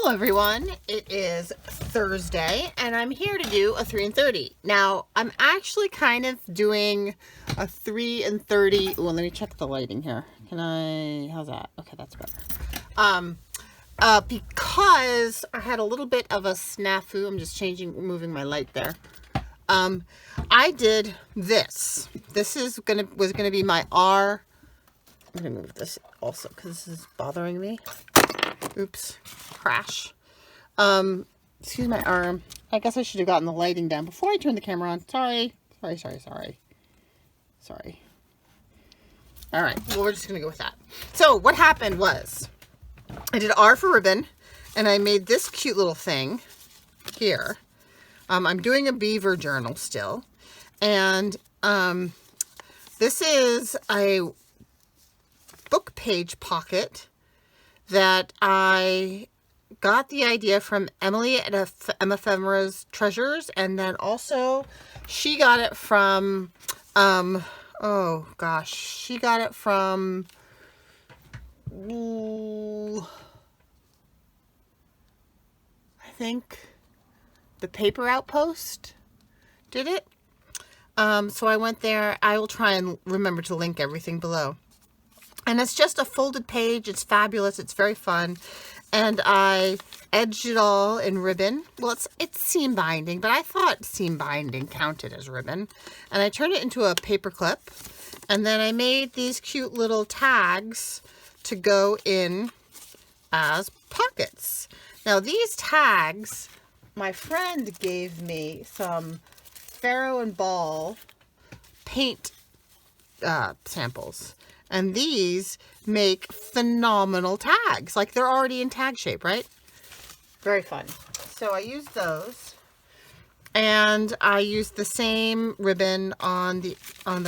Hello everyone, it is Thursday and I'm here to do a 3 and 30. Now I'm actually kind of doing a 3 and 30. Well, let me check the lighting here. How's that? Okay, that's better. Because I had a little bit of a snafu. I'm just moving my light there. I did this. This was gonna be my R. I'm gonna move this also because this is bothering me. Oops, crash. Excuse my arm. I guess I should have gotten the lighting down before I turned the camera on. Sorry. All right, well, we're just gonna go with that. So what happened was I did R for ribbon and I made this cute little thing here. I'm doing a beaver journal still. And this is a book page pocket that I got the idea from Emily at Ephemera's Treasures, and then also she got it from she got it from I think the Paper Outpost did it. So I went there. I will try and remember to link everything below. And it's just a folded page. It's fabulous. It's very fun. And I edged it all in ribbon. Well, it's seam binding, but I thought seam binding counted as ribbon. And I turned it into a paper clip. And then I made these cute little tags to go in as pockets. Now these tags, my friend gave me some Faro and Ball paint samples. And these make phenomenal tags. Like they're already in tag shape, right? Very fun. So I used those. And I used the same ribbon on the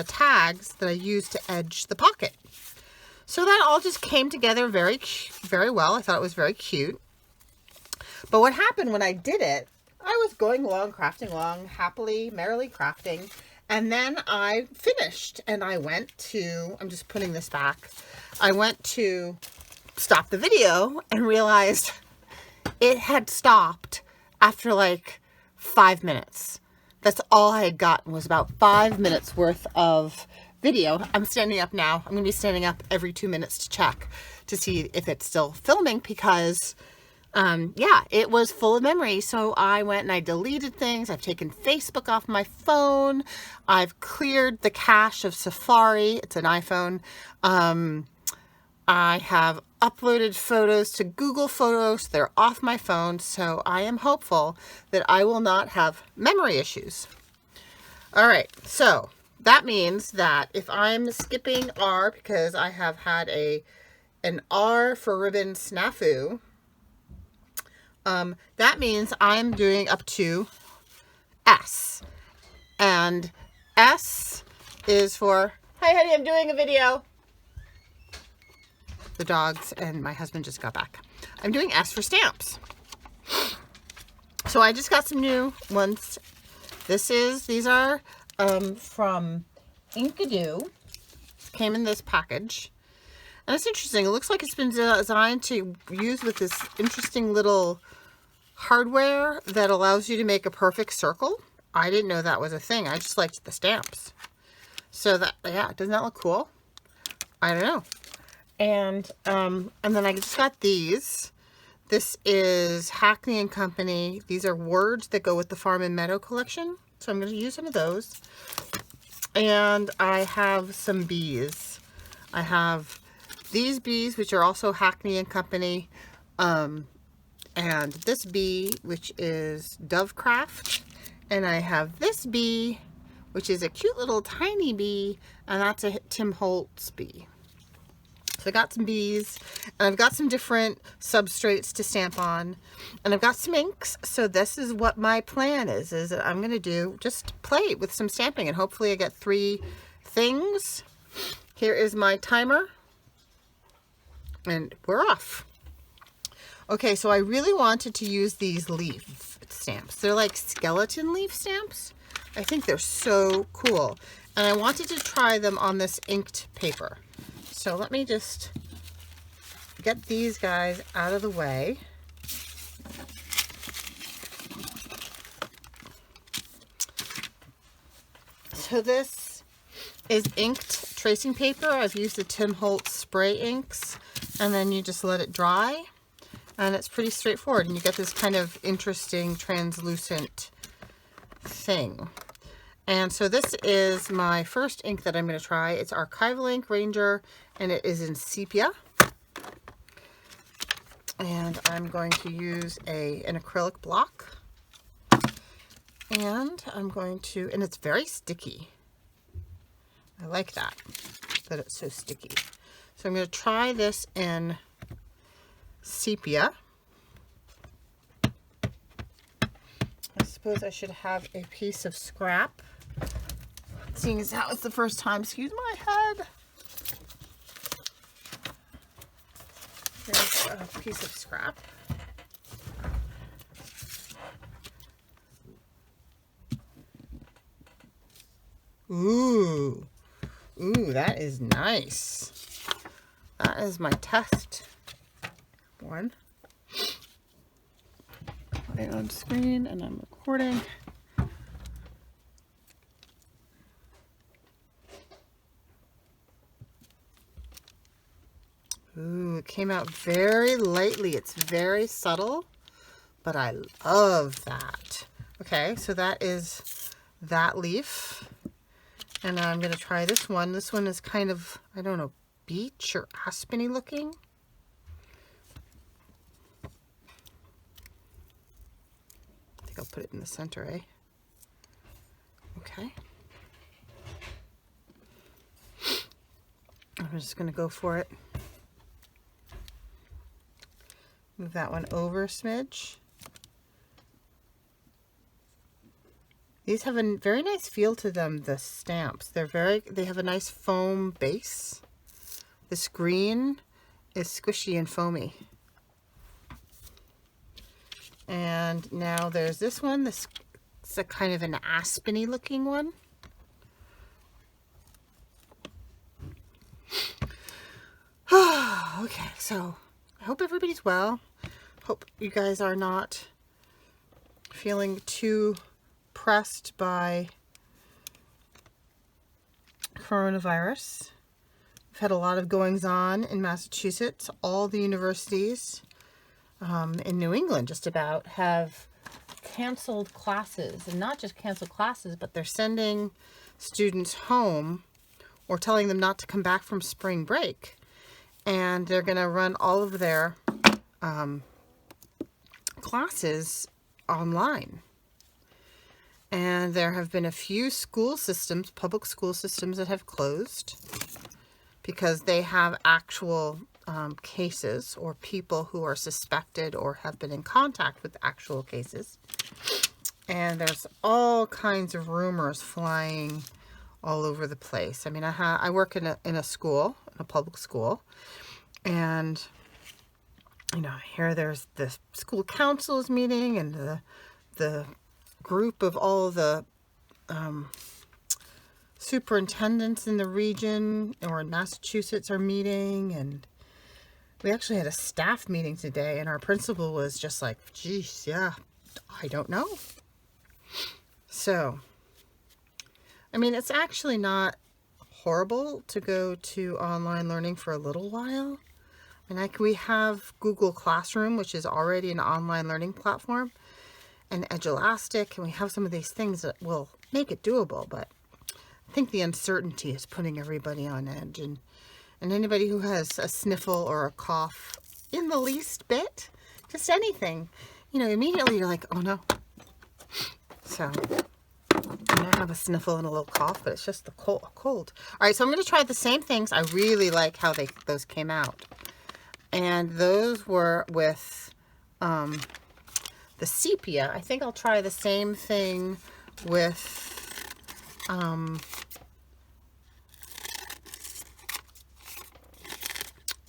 tags that I used to edge the pocket. So that all just came together very, very well. I thought it was very cute. But what happened when I did it, I was going along, crafting along, happily, merrily crafting. And then I finished and I went to, I'm just putting this back. I went to stop the video and realized it had stopped after like 5 minutes. That's all I had gotten was about 5 minutes worth of video. I'm standing up now. I'm going to be standing up every 2 minutes to check to see if it's still filming because yeah, it was full of memory. So I went and I deleted things. I've taken Facebook off my phone. I've cleared the cache of Safari. It's an iPhone. I have uploaded photos to Google Photos. They're off my phone. So I am hopeful that I will not have memory issues. All right. So that means that if I'm skipping R because I have had an R for ribbon snafu, that means I'm doing up to S. And S is for, hi honey, I'm doing a video. The dogs and my husband just got back. I'm doing S for stamps. So I just got some new ones. These are from Inkadoo. Came in this package. And it's interesting. It looks like it's been designed to use with this interesting little hardware that allows you to make a perfect circle. I didn't know that was a thing. I just liked the stamps. So that, yeah, doesn't that look cool? I don't know. And then I just got these. This is Hackney and Company. These are words that go with the Farm and Meadow collection. So I'm going to use some of those. And I have some bees. I have these bees, which are also Hackney and Company. And this bee, which is Dovecraft. And I have this bee, which is a cute little tiny bee, and that's a Tim Holtz bee. So I got some bees, and I've got some different substrates to stamp on, and I've got some inks. So this is what my plan is that I'm going to just play with some stamping, and hopefully I get 3 things. Here is my timer, and we're off. Okay, so I really wanted to use these leaf stamps. They're like skeleton leaf stamps. I think they're so cool. And I wanted to try them on this inked paper. So let me just get these guys out of the way. So this is inked tracing paper. I've used the Tim Holtz spray inks, and then you just let it dry, and it's pretty straightforward, and you get this kind of interesting translucent thing. And so this is my first ink that I'm going to try. It's Archival Ink Ranger, and it is in sepia. And I'm going to use an acrylic block. And I'm going to, and it's very sticky. I like that it's so sticky. So I'm going to try this in sepia. I suppose I should have a piece of scrap, seeing as how it's the first time. Excuse my head. Here's a piece of scrap. Ooh, that is nice. That is my test one. Put it on screen, and I'm recording. Ooh, it came out very lightly. It's very subtle, but I love that. Okay, so that is that leaf. And now I'm going to try this one. This one is kind of, I don't know, beech or aspeny looking. I think I'll put it in the center, eh? Okay. I'm just going to go for it. Move that one over a smidge. These have a very nice feel to them, the stamps. They have a nice foam base. This green is squishy and foamy. And now there's this one. This is a kind of an aspeny looking one. Okay, so I hope everybody's well. Hope you guys are not feeling too pressed by coronavirus. We've had a lot of goings on in Massachusetts. All the universities in New England just about have canceled classes, and not just canceled classes, but they're sending students home or telling them not to come back from spring break. And they're going to run all of their classes online. And there have been a few school systems, public school systems, that have closed because they have actual cases or people who are suspected or have been in contact with actual cases. And there's all kinds of rumors flying all over the place. I mean, I work in a school, in a public school, and you know, here there's the school council's meeting, and the group of all the superintendents in the region or in Massachusetts are meeting, and we actually had a staff meeting today, and our principal was just like, geez, yeah, I don't know. So, I mean, it's actually not horrible to go to online learning for a little while. And we have Google Classroom, which is already an online learning platform, and Edulastic, and we have some of these things that will make it doable, but I think the uncertainty is putting everybody on edge, and anybody who has a sniffle or a cough in the least bit, just anything, you know, immediately you're like, oh no. So I have a sniffle and a little cough, but it's just the cold. All right, so I'm going to try the same things. I really like how those came out. And those were with the sepia. I think I'll try the same thing with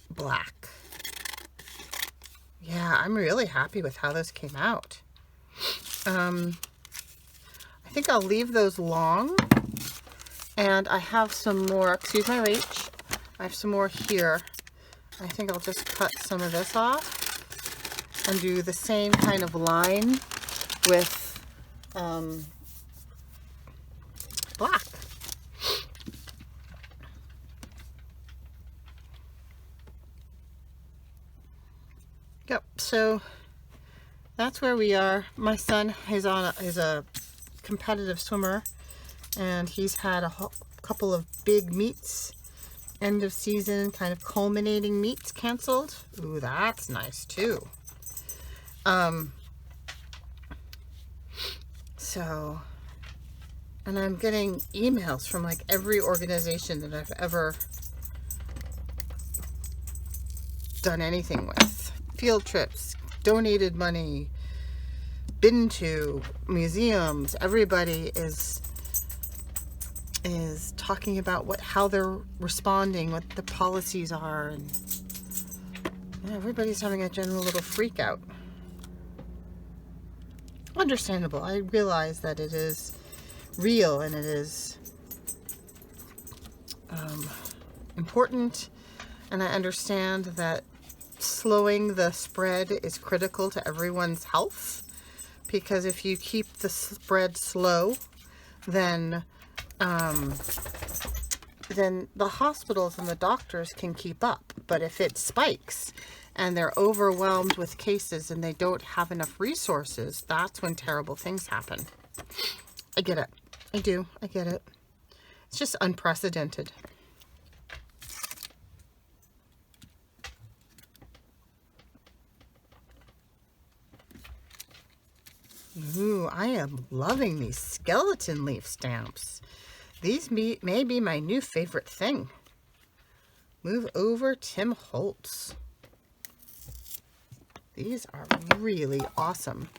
black. Yeah, I'm really happy with how those came out. I think I'll leave those long. And I have some more, excuse my reach, I have some more here. I think I'll just cut some of this off and do the same kind of line with black. Yep, so that's where we are. My son is a competitive swimmer, and he's had a couple of big meets, end of season, kind of culminating meets canceled. Ooh, that's nice too. So, and I'm getting emails from like every organization that I've ever done anything with. Field trips, donated money, been to museums. Everybody is talking about how they're responding, what the policies are, and yeah, everybody's having a general little freak out. Understandable. I realize that it is real and it is important, and I understand that slowing the spread is critical to everyone's health, because if you keep the spread slow, then the hospitals and the doctors can keep up. But if it spikes and they're overwhelmed with cases and they don't have enough resources, that's when terrible things happen. I get it. I do. I get it. It's just unprecedented. Ooh, I am loving these skeleton leaf stamps. These may be my new favorite thing. Move over, Tim Holtz. These are really awesome.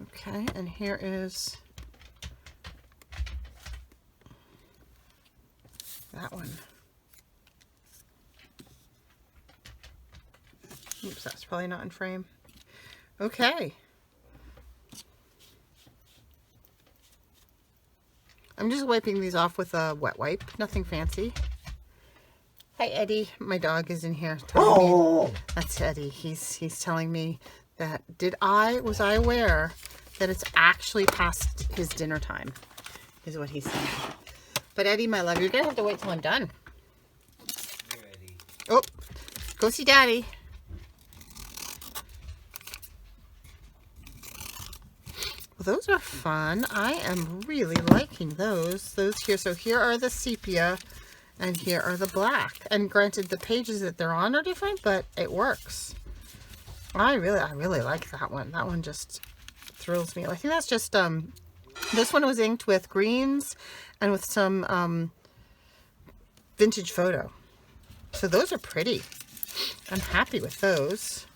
Okay, and here is that one. Oops, that's probably not in frame. Okay. I'm just wiping these off with a wet wipe. Nothing fancy. Hi, Eddie. My dog is in here telling me. That's Eddie. He's telling me that was I aware that it's actually past his dinner time, is what he's saying. But Eddie, my love, you're gonna have to wait till I'm done. Here, Eddie. Oh, go see Daddy. Well, those are fun. I am really liking those. Those here. So here are the sepia and here are the black. And granted, the pages that they're on are different, but it works. I really like that one. That one just thrills me. I think that's just, this one was inked with greens and with some vintage photo. So those are pretty. I'm happy with those.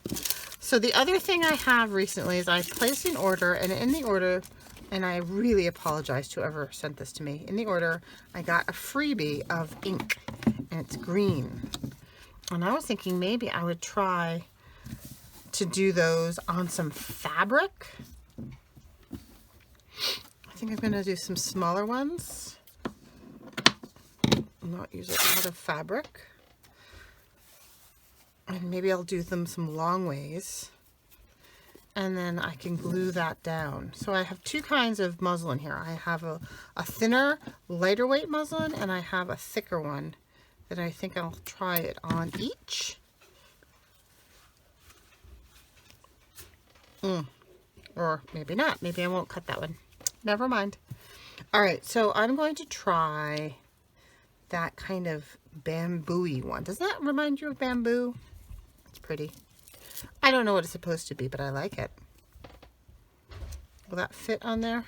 So the other thing I have recently is I placed an order, and in the order, and I really apologize to whoever sent this to me, in the order I got a freebie of ink, and it's green. And I was thinking maybe I would try to do those on some fabric. I think I'm going to do some smaller ones. Not use a lot of fabric. And maybe I'll do them some long ways, and then I can glue that down. So I have two kinds of muslin here. I have a thinner, lighter weight muslin, and I have a thicker one that I think I'll try it on each. Or maybe not. Maybe I won't cut that one. Never mind. All right, so I'm going to try that kind of bamboo-y one. Does that remind you of bamboo? Pretty. I don't know what it's supposed to be, but I like it. Will that fit on there?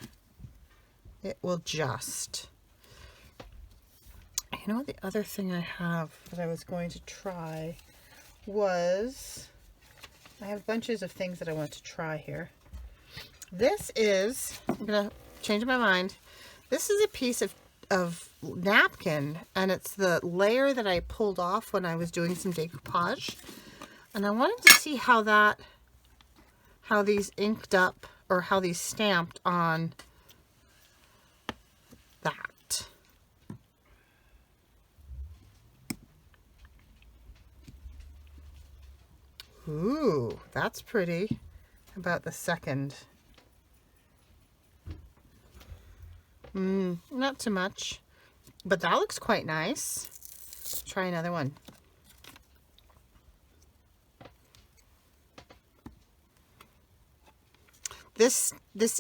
It will just. You know, the other thing I have that I was going to try was, I have bunches of things that I want to try here. This is, I'm going to change my mind. This is a piece of napkin, and it's the layer that I pulled off when I was doing some decoupage. And I wanted to see how these inked up, or how these stamped on that. Ooh, that's pretty. How about the second? Not too much. But that looks quite nice. Try another one. This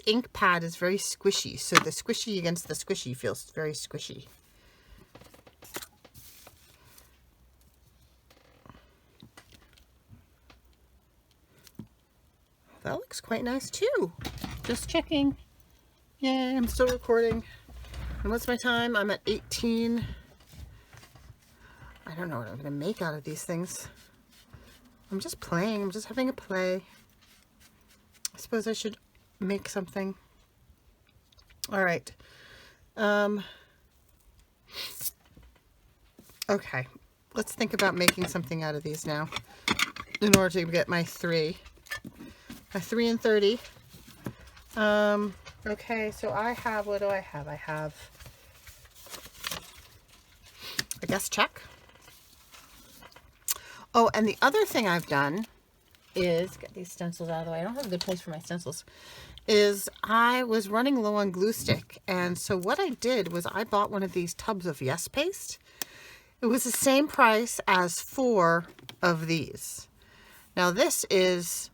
ink pad is very squishy, so the squishy against the squishy feels very squishy. That looks quite nice too. Just checking. Yay, I'm still recording. And what's my time? I'm at 18. I don't know what I'm gonna make out of these things. I'm just playing, I'm just having a play. I suppose I should make something. All right. Okay, let's think about making something out of these now in order to get my 3. My 3 and 30. Okay, so I have, what do I have? I have, I guess, check. Oh, and the other thing I've done is, get these stencils out of the way. I don't have a good place for my stencils. Is I was running low on glue stick. And so what I did was I bought one of these tubs of Yes Paste. It was the same price as 4 of these. Now this is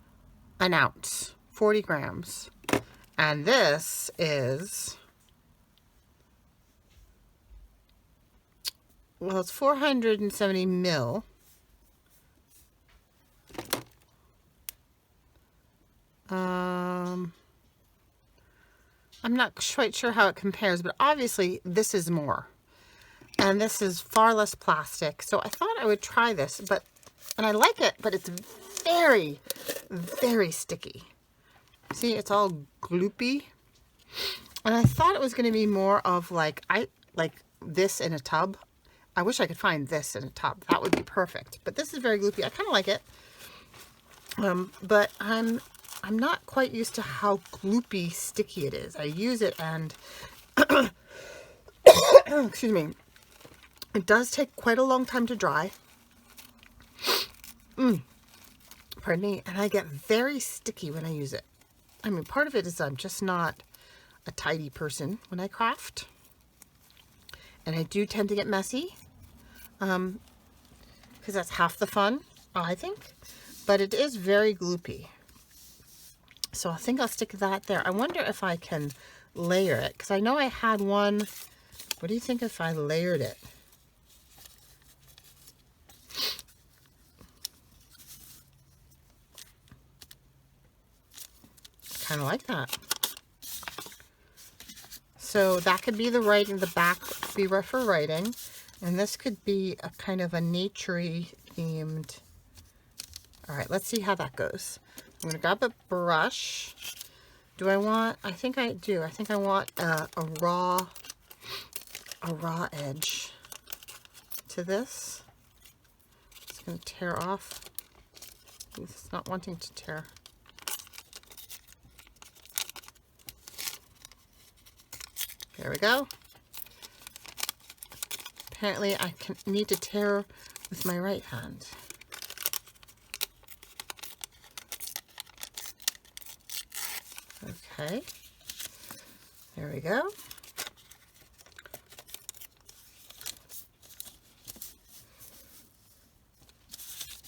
an ounce, 40 grams. And this is, well, it's 470 mil. I'm not quite sure how it compares, but obviously this is more. And this is far less plastic. So I thought I would try this, and I like it, but it's very, very sticky. See, it's all gloopy. And I thought it was going to be more of like this in a tub. I wish I could find this in a tub. That would be perfect. But this is very gloopy. I kind of like it. But I'm not quite used to how gloopy sticky it is. I use it and excuse me. It does take quite a long time to dry. Pardon me. And I get very sticky when I use it. I mean, part of it is I'm just not a tidy person when I craft. And I do tend to get messy. Because that's half the fun, I think. But it is very gloopy. So I think I'll stick that there. I wonder if I can layer it. Because I know I had one. What do you think if I layered it? Kind of like that. So that could be the writing, the back could be for writing. And this could be a kind of a nature-y themed. All right, let's see how that goes. I'm going to grab a brush. Do I want, I think I do. I think I want a raw edge to this. It's going to tear off. It's not wanting to tear. There we go. Apparently I need to tear with my right hand. Okay. There we go.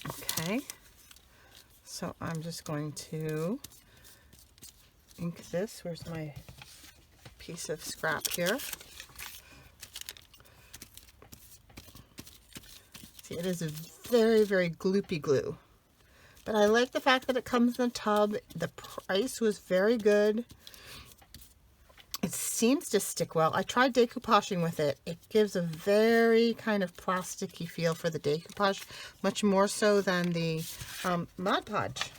Okay. So I'm just going to ink this. Where's my piece of scrap here? See, it is a very, very gloopy glue. But I like the fact that it comes in a tub. The price was very good. It seems to stick well. I tried decoupaging with it. It gives a very kind of plasticky feel for the decoupage, much more so than the Mod Podge,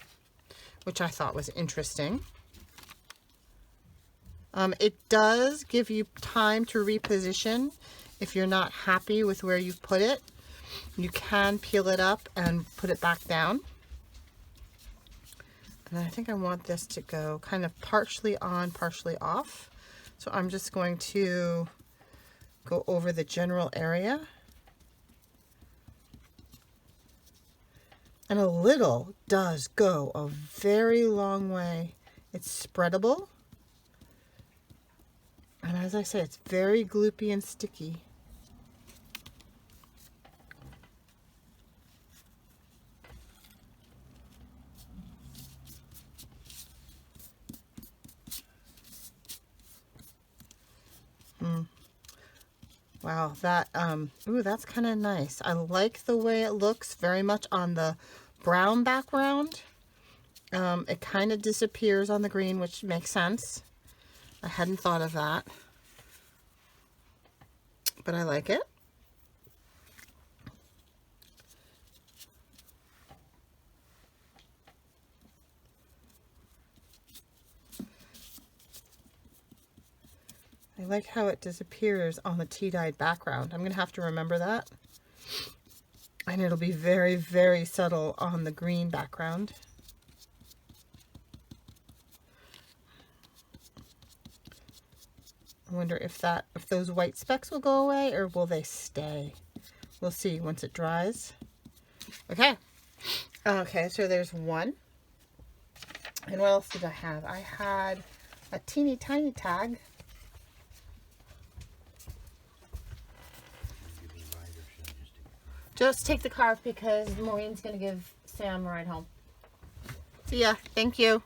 which I thought was interesting. It does give you time to reposition if you're not happy with where you've put it. You can peel it up and put it back down. And I think I want this to go kind of partially on, partially off. So I'm just going to go over the general area. And a little does go a very long way. It's spreadable. And as I say, it's very gloopy and sticky. Wow, that, ooh, that's kind of nice. I like the way it looks very much on the brown background. It kind of disappears on the green, which makes sense. I hadn't thought of that, but I like it. I like how it disappears on the tea-dyed background. I'm going to have to remember that. And it'll be very, very subtle on the green background. I wonder if those white specks will go away or will they stay? We'll see once it dries. Okay. Okay, so there's one. And what else did I have? I had a teeny tiny tag. Just take the car because Maureen's going to give Sam a ride home. See ya. Thank you.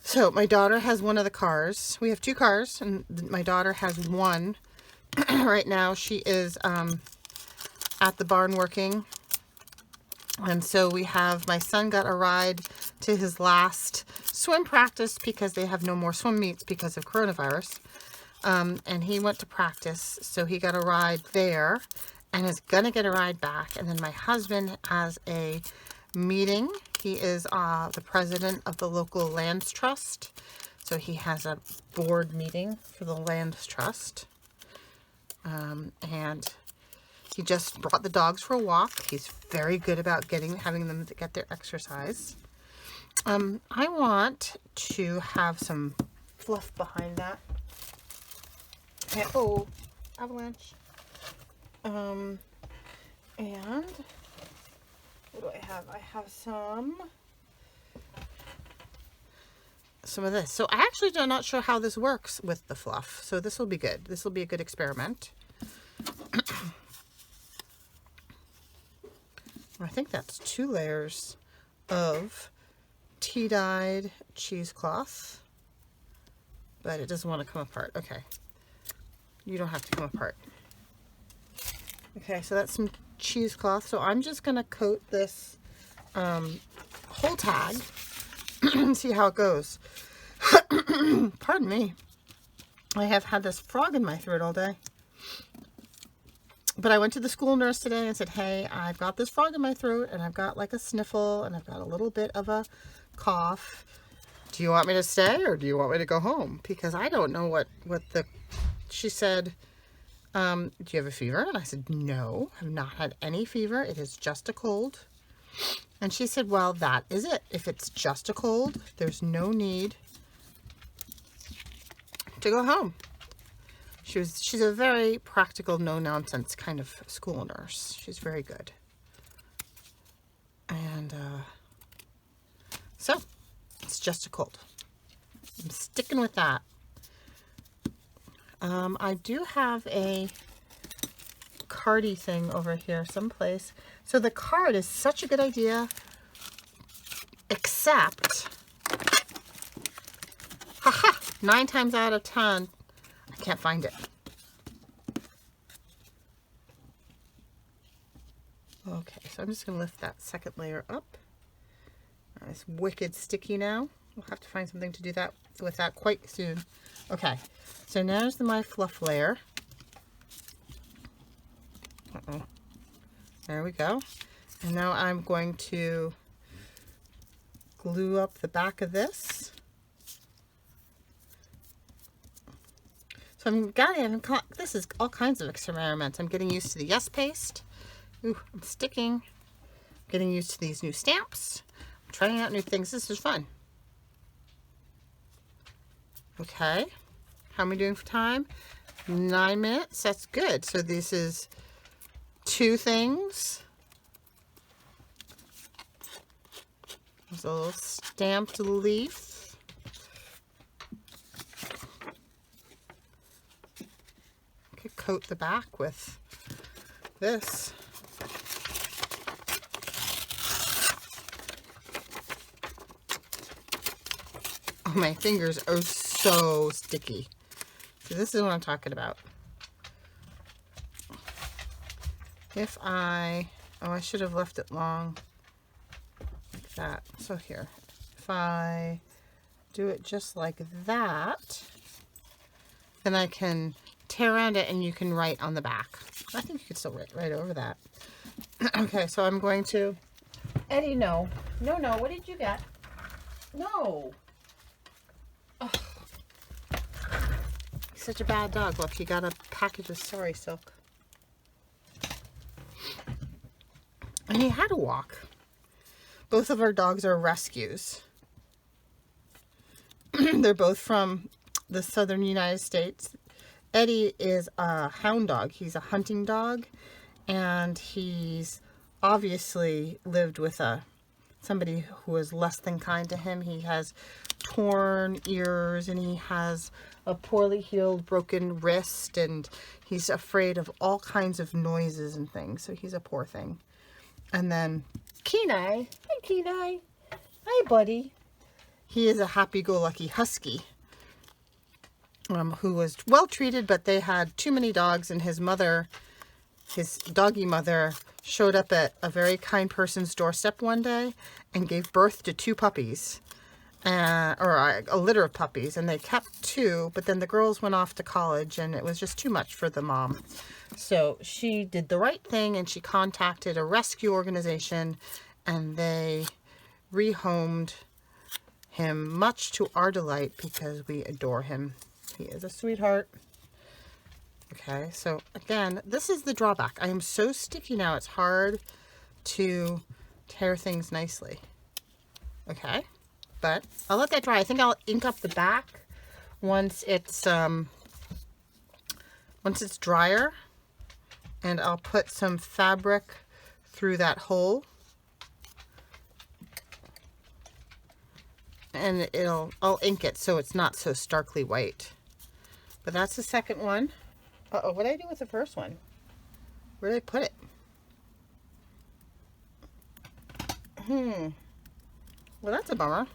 So my daughter has one of the cars. We have two cars, and my daughter has one. Right now she is at the barn working. And so we have, my son got a ride to his last swim practice because they have no more swim meets because of coronavirus. And he went to practice, so he got a ride there and is gonna get a ride back. And then my husband has a meeting. He is the president of the local lands trust, so he has a board meeting for the lands trust. And he just brought the dogs for a walk. He's very good about having them to get their exercise. I want to have some fluff behind that. Oh, avalanche. And what do I have? I have some of this. So I actually am not sure how this works with the fluff. So this will be good. This will be a good experiment. I think that's 2 layers of tea-dyed cheesecloth, but it doesn't want to come apart. Okay. You don't have to come apart. Okay, so that's some cheesecloth. So I'm just going to coat this whole tag and see how it goes. Pardon me. I have had this frog in my throat all day. But I went to the school nurse today and said, hey, I've got this frog in my throat and I've got like a sniffle and I've got a little bit of a cough. Do you want me to stay or do you want me to go home? Because I don't know what she said, do you have a fever? And I said, no, I've not had any fever. It is just a cold. And she said, well, that is it. If it's just a cold, there's no need to go home. She's a very practical, no-nonsense kind of school nurse. She's very good. And so, it's just a cold. I'm sticking with that. I do have a cardy thing over here someplace. So the card is such a good idea, except, haha, 9 times out of 10, I can't find it. Okay, so I'm just going to lift that second layer up. It's wicked sticky now. We'll have to find something to do that with that quite soon. Okay, so now there's my fluff layer. There we go. And now I'm going to glue up the back of this. So this is all kinds of experiments. I'm getting used to the Yes paste. Ooh, I'm sticking. Getting used to these new stamps. I'm trying out new things. This is fun. Okay. How am I doing for time? 9 minutes. That's good. So this is 2 things. There's a little stamped leaf. I could coat the back with this. Oh, my fingers are so sticky. So this is what I'm talking about. If I, oh, I should have left it long like that. So here, if I do it just like that, then I can tear around it and you can write on the back. I think you could still write right over that. Okay, so I'm going to, Eddie, no. No, what did you get? No. Oh. He's such a bad dog. Look, he got a package of Sorry Silk. And he had a walk. Both of our dogs are rescues. They're both from the southern United States. Eddie is a hound dog. He's a hunting dog, and he's obviously lived with somebody who was less than kind to him. He has torn ears, and he has a poorly healed broken wrist, and he's afraid of all kinds of noises and things. So he's a poor thing. And then Kenai, hi Kenai, hi buddy. He is a happy-go-lucky husky who was well treated, but they had too many dogs, and his mother, his doggy mother, showed up at a very kind person's doorstep one day and gave birth to 2 puppies, or a litter of puppies, and they kept 2, but then the girls went off to college and it was just too much for the mom. So she did the right thing and she contacted a rescue organization, and they rehomed him, much to our delight, because we adore him. He is a sweetheart. Okay, so again, this is the drawback. I am so sticky now, it's hard to tear things nicely. Okay, but I'll let that dry. I think I'll ink up the back once it's drier, and I'll put some fabric through that hole. And I'll ink it so it's not so starkly white. But that's the second one. Uh-oh, what did I do with the first one? Where did I put it? Well, that's a bummer.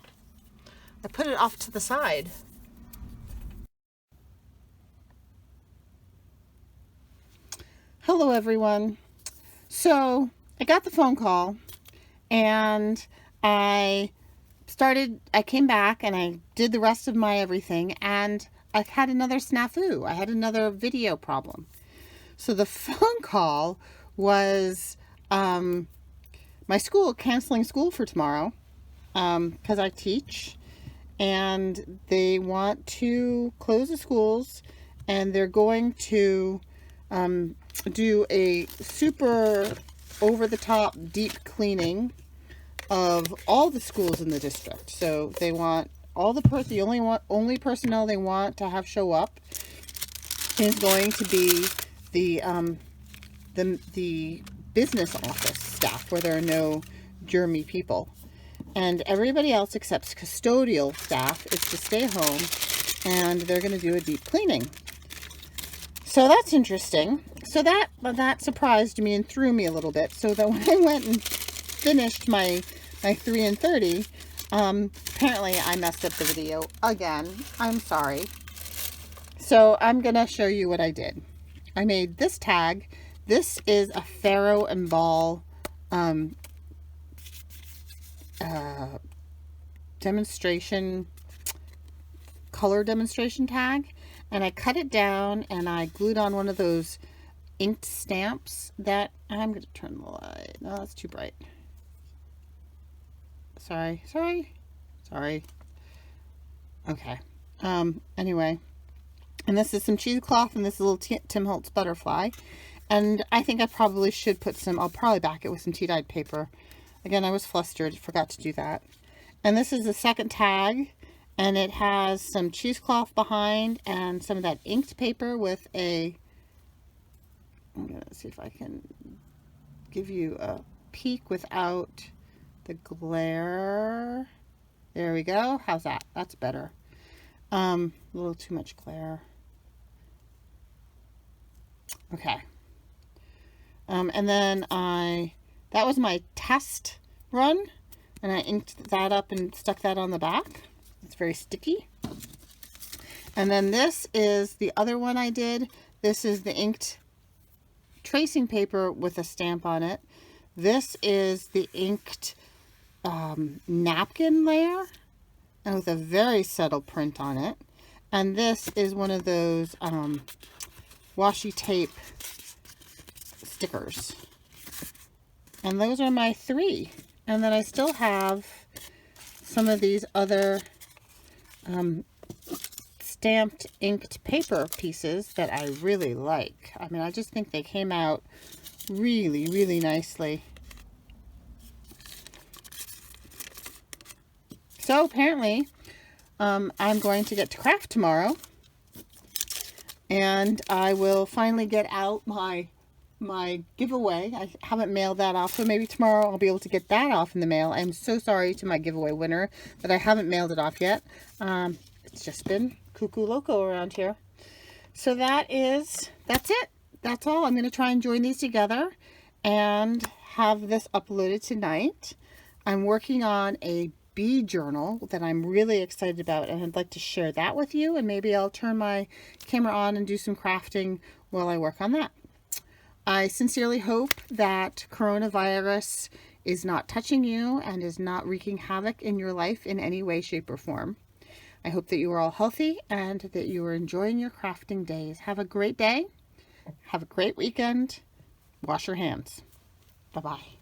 I put it off to the side. Hello, everyone. So, I got the phone call, and I came back and I did the rest of my everything, and I had another snafu. I had another video problem. So the phone call was my school canceling school for tomorrow because I teach, and they want to close the schools, and they're going to do a super over-the-top deep cleaning of all the schools in the district. So they want all the only personnel they want to have show up is going to be the business office staff, where there are no germy people, and everybody else except custodial staff is to stay home, and they're going to do a deep cleaning. So that's interesting. So that surprised me and threw me a little bit. So that when I went and finished my 3 and 30, apparently I messed up the video again. I'm sorry. So I'm gonna show you what I did. I made this tag. This is a Faro and Ball color demonstration tag, and I cut it down and I glued on one of those inked stamps that I'm going to turn the light. No, that's too bright. Sorry. Okay. Anyway, and this is some cheesecloth, and this is a little Tim Holtz butterfly, and I think I probably should put some, I'll probably back it with some tea-dyed paper. Again, I was flustered, forgot to do that. And this is the second tag, and it has some cheesecloth behind and some of that inked paper with I'm going to see if I can give you a peek without the glare. There we go. How's that? That's better. A little too much glare. Okay. And then that was my test run, and I inked that up and stuck that on the back. It's very sticky. And then this is the other one I did. This is the inked tracing paper with a stamp on it. This is the inked napkin layer and with a very subtle print on it. And this is one of those washi tape stickers. And those are my 3. And then I still have some of these other stamped inked paper pieces that I really like. I mean, I just think they came out really, really nicely. So apparently, I'm going to get to craft tomorrow, and I will finally get out my giveaway. I haven't mailed that off, so maybe tomorrow I'll be able to get that off in the mail. I'm so sorry to my giveaway winner that I haven't mailed it off yet. It's just been cuckoo loco around here. So that's it. That's all. I'm going to try and join these together and have this uploaded tonight. I'm working on a bee journal that I'm really excited about, and I'd like to share that with you, and maybe I'll turn my camera on and do some crafting while I work on that. I sincerely hope that coronavirus is not touching you and is not wreaking havoc in your life in any way, shape, or form. I hope that you are all healthy and that you are enjoying your crafting days. Have a great day. Have a great weekend. Wash your hands. Bye-bye.